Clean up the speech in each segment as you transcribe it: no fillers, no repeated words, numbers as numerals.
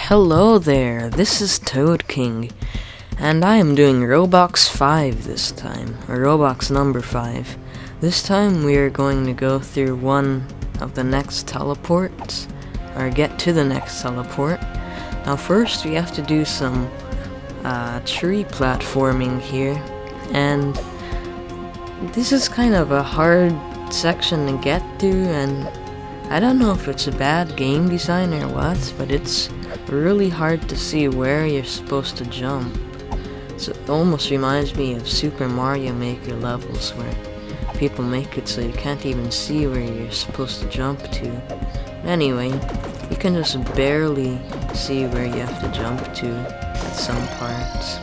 Hello there, this is Toad King, and I am doing Robox 5 this time, or Robox number 5. This time we are going to go through one of the next teleports, or get to the next teleport. Now first we have to do some tree platforming here, and this is kind of a hard section to get through, and I don't know if it's a bad game design or what, but it's really hard to see where you're supposed to jump. So it almost reminds me of Super Mario Maker levels where people make it so you can't even see where you're supposed to jump to. Anyway, you can just barely see where you have to jump to at some parts.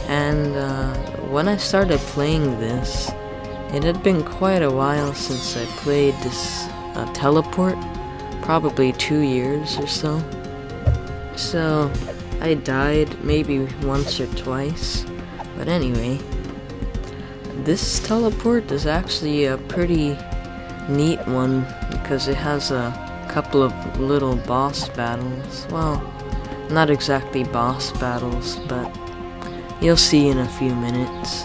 And when I started playing this, it had been quite a while since I played this teleport, probably 2 years or so. So I died maybe once or twice, but anyway, this teleport is actually a pretty neat one because it has a couple of little boss battles. Well, not exactly boss battles, but you'll see in a few minutes.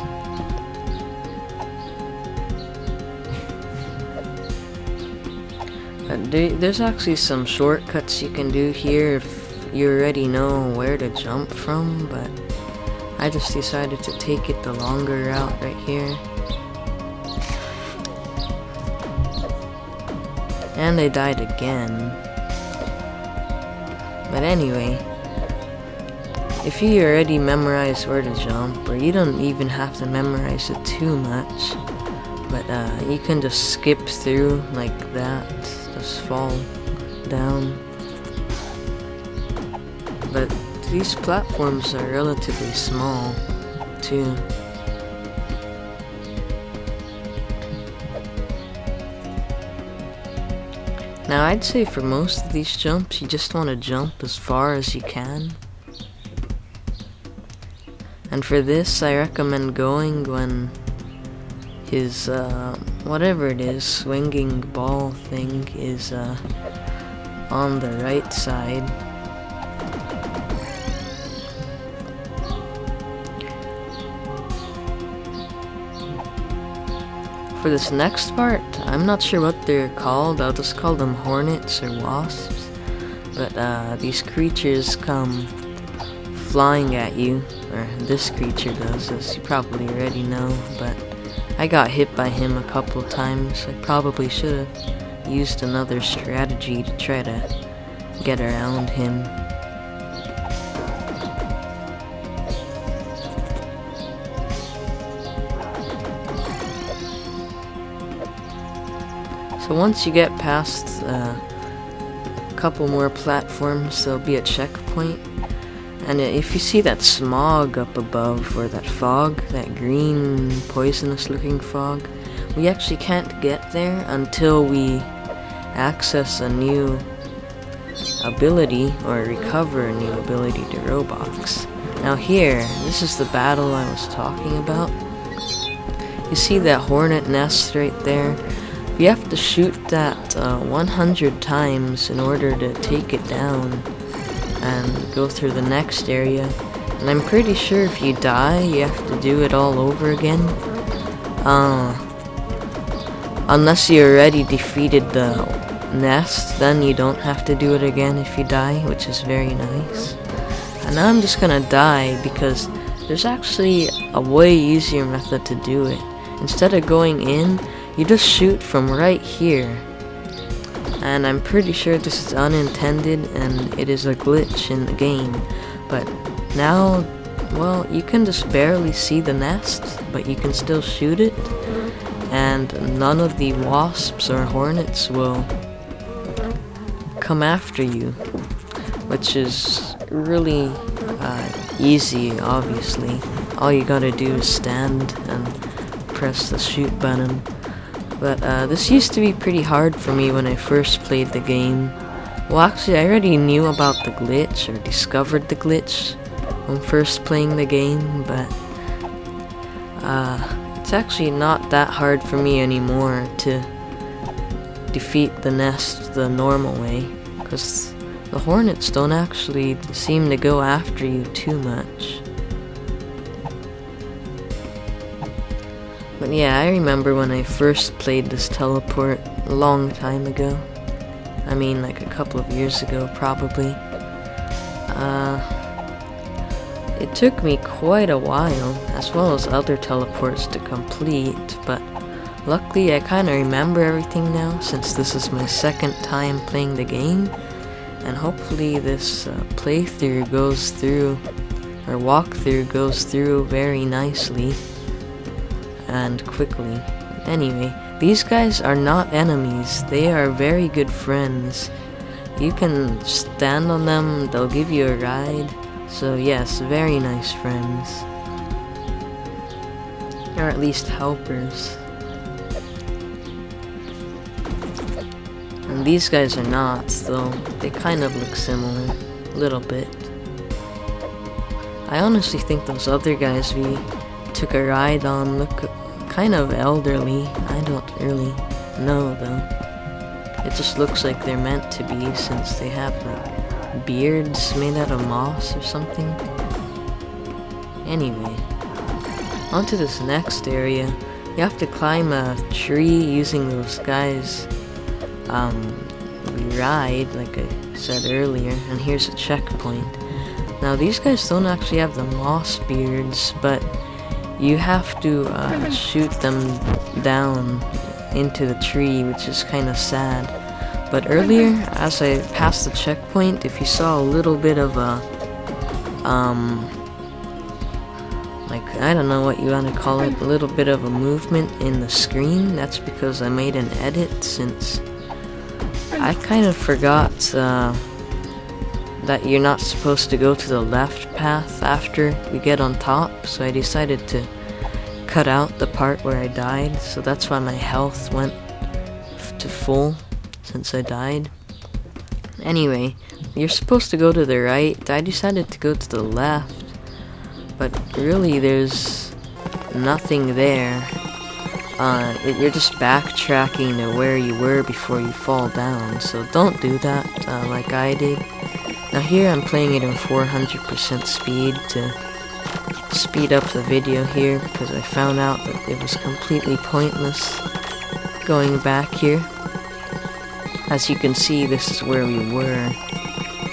There's actually some shortcuts you can do here if you already know where to jump from, but I just decided to take it the longer route right here. And I died again. But anyway, if you already memorize where to jump, or you don't even have to memorize it too much, but you can just skip through like that, just fall down. But these platforms are relatively small, too. Now I'd say for most of these jumps, you just want to jump as far as you can. And for this, I recommend going when his, whatever it is, swinging ball thing is on the right side. For this next part, I'm not sure what they're called. I'll just call them hornets or wasps. But these creatures come flying at you, or this creature does, as you probably already know. But I got hit by him a couple times. I probably should have used another strategy to try to get around him. So once you get past a couple more platforms, there'll be a checkpoint. And if you see that smog up above, or that fog, that green poisonous looking fog, we actually can't get there until we access a new ability, or recover a new ability to Robox. Now here, this is the battle I was talking about. You see that hornet nest right there? You have to shoot that 100 times in order to take it down and go through the next area. And I'm pretty sure if you die, you have to do it all over again. Unless you already defeated the nest, then you don't have to do it again if you die, which is very nice. And now I'm just gonna die because there's actually a way easier method to do it. Instead of going in, you just shoot from right here. And I'm pretty sure this is unintended and it is a glitch in the game. But now, well, you can just barely see the nest, but you can still shoot it. And none of the wasps or hornets will come after you, which is really easy, obviously. All you gotta do is stand and press the shoot button. But this used to be pretty hard for me when I first played the game. Well, actually, I already knew about the glitch, or discovered the glitch when first playing the game, but it's actually not that hard for me anymore to defeat the nest the normal way, because the hornets don't actually seem to go after you too much. But yeah, I remember when I first played this teleport a long time ago. I mean, like a couple of years ago, probably. It took me quite a while, as well as other teleports to complete, but luckily I kinda remember everything now, since this is my second time playing the game, and hopefully this playthrough goes through, or walkthrough goes through very nicely and quickly. Anyway, these guys are not enemies, they are very good friends. You can stand on them, they'll give you a ride. So yes, very nice friends. Or at least helpers. And these guys are not, though they kind of look similar. A little bit. I honestly think those other guys we took a ride on look kind of elderly. I don't really know though. It just looks like they're meant to be, since they have beards made out of moss or something. Anyway, onto this next area. You have to climb a tree using those guys we ride, like I said earlier, and here's a checkpoint. Now these guys don't actually have the moss beards, but you have to shoot them down into the tree, which is kind of sad. But earlier, as I passed the checkpoint, if you saw a little bit of a, like, I don't know what you want to call it, a little bit of a movement in the screen, that's because I made an edit, since I kind of forgot that you're not supposed to go to the left path after we get on top, so I decided to cut out the part where I died, so that's why my health went to full. Since I died. Anyway, you're supposed to go to the right. I decided to go to the left, but really there's nothing there. You're just backtracking to where you were before you fall down, so don't do that like I did. Now here I'm playing it in 400% speed to speed up the video here, because I found out that it was completely pointless going back here. As you can see, this is where we were.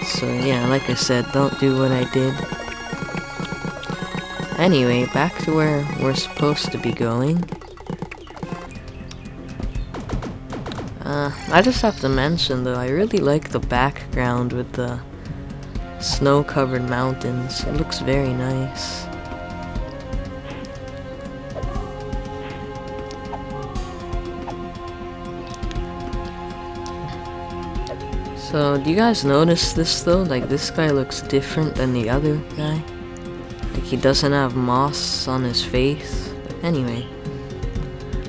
So yeah, like I said, don't do what I did. Anyway, back to where we're supposed to be going. I just have to mention though, I really like the background with the snow-covered mountains. It looks very nice. So, do you guys notice this though? Like, this guy looks different than the other guy. Like, he doesn't have moss on his face. But anyway.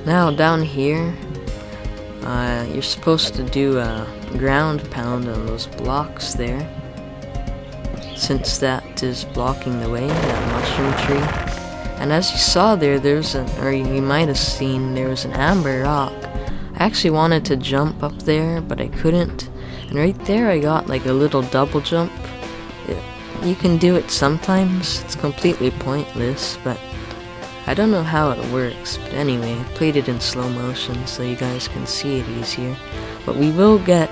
Now, down here, you're supposed to do a ground pound on those blocks there. Since that is blocking the way, that mushroom tree. And as you saw there, or you might have seen, there was an amber rock. I actually wanted to jump up there, but I couldn't. And right there I got like a little double jump. You can do it sometimes, it's completely pointless, but I don't know how it works. But anyway, I played it in slow motion so you guys can see it easier. But we will get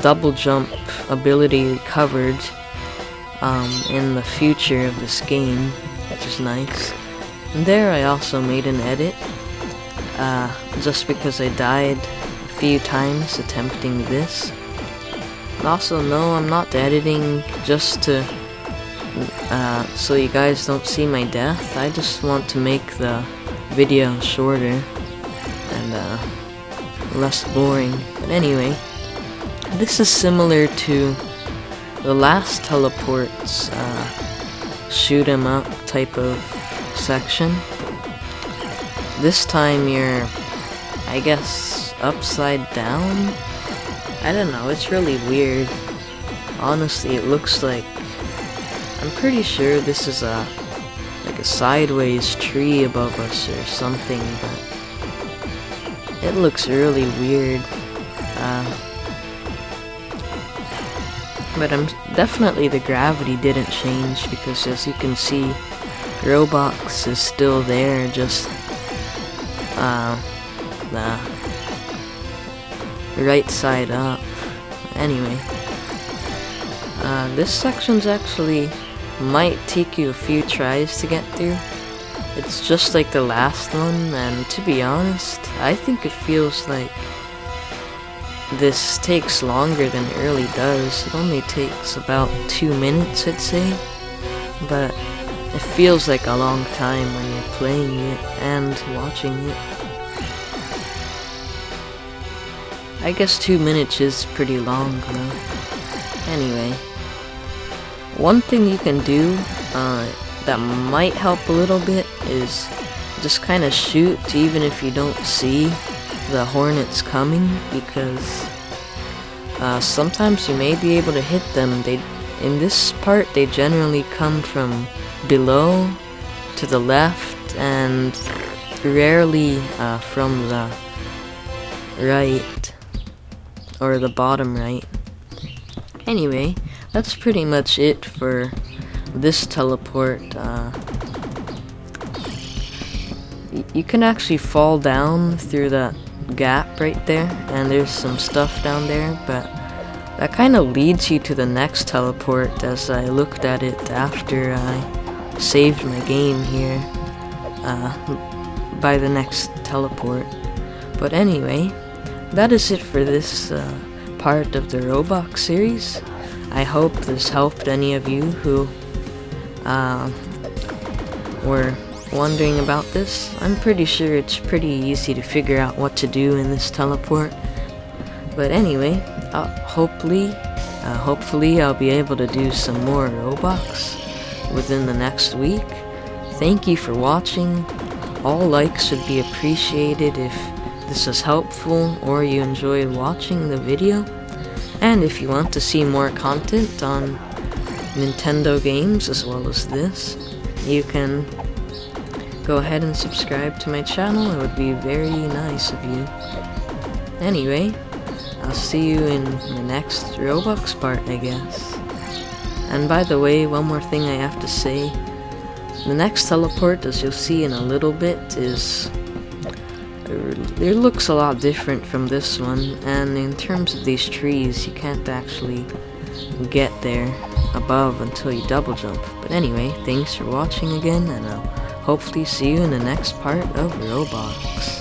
double jump ability covered in the future of this game, which is nice. And there I also made an edit, just because I died few times attempting this. And also, no, I'm not editing just to so you guys don't see my death. I just want to make the video shorter and less boring. But anyway, this is similar to the last teleports shoot 'em up type of section. This time you're, I guess, upside down? I don't know, it's really weird. Honestly, it looks like, I'm pretty sure this is like a sideways tree above us or something, but it looks really weird. But definitely the gravity didn't change, because as you can see, Robox is still there, just the right side up. Anyway, this section's actually might take you a few tries to get through. It's just like the last one, and to be honest, I think it feels like this takes longer than it really does. It only takes about 2 minutes, I'd say, but it feels like a long time when you're playing it and watching it. I guess 2 minutes is pretty long though. Anyway, one thing you can do that might help a little bit is just kind of shoot even if you don't see the hornets coming, because sometimes you may be able to hit them. In this part they generally come from below to the left and rarely from the right or the bottom right. Anyway, that's pretty much it for this teleport. You can actually fall down through that gap right there, and there's some stuff down there, but that kind of leads you to the next teleport, as I looked at it after I saved my game here by the next teleport. But anyway, that is it for this part of the Robox series. I hope this helped any of you who were wondering about this. I'm pretty sure it's pretty easy to figure out what to do in this teleport. But anyway, hopefully I'll be able to do some more Robox within the next week. Thank you for watching. All likes would be appreciated if this is helpful or you enjoyed watching the video. And if you want to see more content on Nintendo games as well as this, you can go ahead and subscribe to my channel. It would be very nice of you. Anyway, I'll see you in the next Roblox part, I guess. And by the way, one more thing I have to say. The next teleport, as you'll see in a little bit, it looks a lot different from this one, and in terms of these trees, you can't actually get there above until you double jump. But anyway, thanks for watching again, and I'll hopefully see you in the next part of Robox.